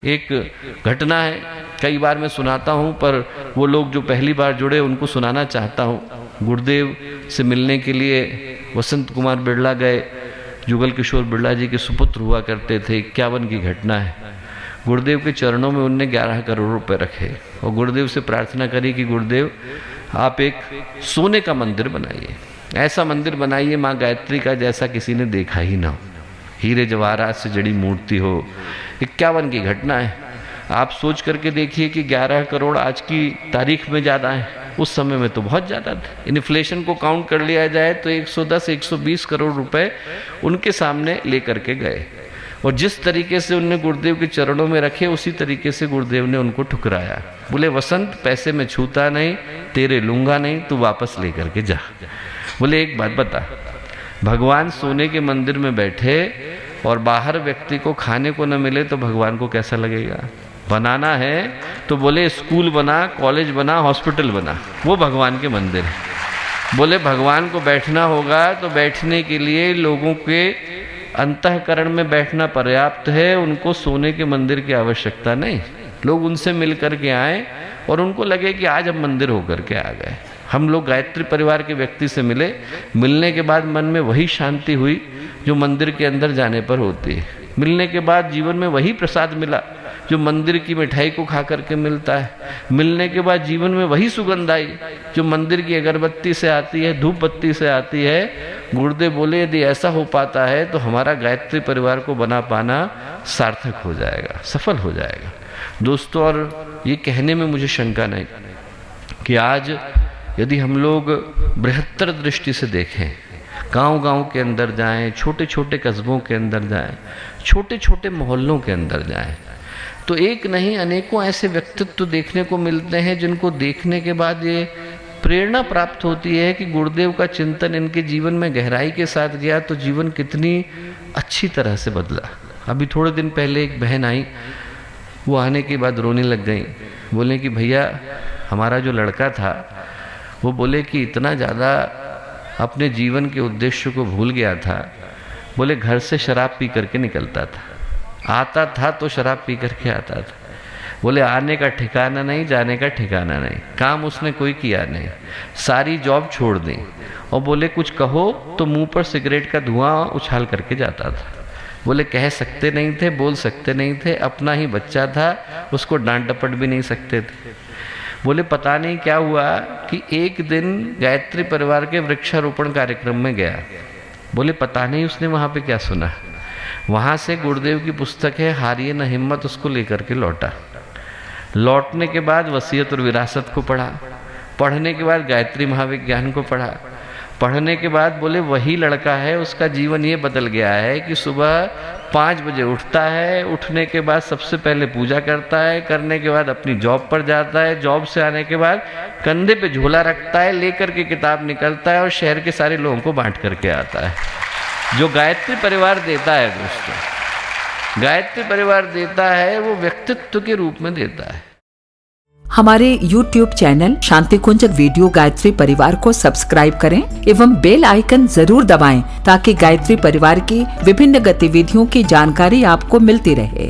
एक घटना है, कई बार मैं सुनाता हूँ, पर वो लोग जो पहली बार जुड़े उनको सुनाना चाहता हूँ। गुरुदेव से मिलने के लिए वसंत कुमार बिरला गए, जुगल किशोर बिरला जी के सुपुत्र हुआ करते थे। 51 की घटना है। गुरुदेव के चरणों में उनने 11 करोड़ रुपए रखे और गुरुदेव से प्रार्थना करी कि गुरुदेव आप एक सोने का मंदिर बनाइए, ऐसा मंदिर बनाइए माँ गायत्री का जैसा किसी ने देखा ही ना हो, हीरे जवाहरात से जड़ी मूर्ति हो। 51 की घटना है। आप सोच करके देखिए कि 11 करोड़ आज की तारीख में ज़्यादा है, उस समय में तो बहुत ज़्यादा था। इन्फ्लेशन को काउंट कर लिया जाए तो 110-120 करोड़ रुपए उनके सामने लेकर के गए और जिस तरीके से उनने गुरुदेव के चरणों में रखे उसी तरीके से गुरुदेव ने उनको ठुकराया। बोले वसंत पैसे में छूता नहीं, तेरे लूंगा नहीं, तू वापस लेकर के जा। बोले एक बात बता, भगवान सोने के मंदिर में बैठे और बाहर व्यक्ति को खाने को न मिले तो भगवान को कैसा लगेगा? बनाना है तो बोले स्कूल बना, कॉलेज बना, हॉस्पिटल बना, वो भगवान के मंदिर है। बोले भगवान को बैठना होगा तो बैठने के लिए लोगों के अंतःकरण में बैठना पर्याप्त है, उनको सोने के मंदिर की आवश्यकता नहीं। लोग उनसे मिल करके आए और उनको लगे कि आज हम मंदिर होकर के आ गए। हम लोग गायत्री परिवार के व्यक्ति से मिले, मिलने के बाद मन में वही शांति हुई जो मंदिर के अंदर जाने पर होती है। मिलने के बाद जीवन में वही प्रसाद मिला जो मंदिर की मिठाई को खा करके मिलता है। मिलने के बाद जीवन में वही सुगंध आई जो मंदिर की अगरबत्ती से आती है, धूप बत्ती से आती है। गुरुदेव बोले यदि ऐसा हो पाता है तो हमारा गायत्री परिवार को बना पाना सार्थक हो जाएगा, सफल हो जाएगा। दोस्तों, और ये कहने में मुझे शंका नहीं कि आज यदि हम लोग बृहत्तर दृष्टि से देखें, गांव-गांव के अंदर जाएं, छोटे छोटे कस्बों के अंदर जाएं, छोटे छोटे मोहल्लों के अंदर जाएं, तो एक नहीं अनेकों ऐसे व्यक्तित्व देखने को मिलते हैं जिनको देखने के बाद ये प्रेरणा प्राप्त होती है कि गुरुदेव का चिंतन इनके जीवन में गहराई के साथ गया तो जीवन कितनी अच्छी तरह से बदला। अभी थोड़े दिन पहले एक बहन आई, वो आने के बाद रोने लग गई। बोले कि भैया हमारा जो लड़का था वो बोले कि इतना ज़्यादा अपने जीवन के उद्देश्य को भूल गया था। बोले घर से शराब पी करके निकलता था, आता था तो शराब पी करके आता था। बोले आने का ठिकाना नहीं, जाने का ठिकाना नहीं, काम उसने कोई किया नहीं, सारी जॉब छोड़ दी और बोले कुछ कहो तो मुंह पर सिगरेट का धुआं उछाल करके जाता था। बोले कह सकते नहीं थे, बोल सकते नहीं थे, अपना ही बच्चा था, उसको डांट डपट भी नहीं सकते थे। बोले पता नहीं क्या हुआ कि एक दिन गायत्री परिवार के वृक्षारोपण कार्यक्रम में गया। बोले पता नहीं उसने वहाँ पे क्या सुना, वहाँ से गुरुदेव की पुस्तक है हारिए न हिम्मत, उसको लेकर के लौटा। लौटने के बाद वसीयत और विरासत को पढ़ा, पढ़ने के बाद गायत्री महाविज्ञान को पढ़ा, पढ़ने के बाद बोले वही लड़का है, उसका जीवन ये बदल गया है कि सुबह 5 बजे उठता है, उठने के बाद सबसे पहले पूजा करता है, करने के बाद अपनी जॉब पर जाता है, जॉब से आने के बाद कंधे पे झोला रखता है, लेकर के किताब निकलता है और शहर के सारे लोगों को बांट करके आता है। जो गायत्री परिवार देता है दोस्तों, गायत्री परिवार देता है वो व्यक्तित्व के रूप में देता है। हमारे YouTube चैनल शांति कुंज वीडियो गायत्री परिवार को सब्सक्राइब करें एवं बेल आइकन जरूर दबाएं ताकि गायत्री परिवार की विभिन्न गतिविधियों की जानकारी आपको मिलती रहे।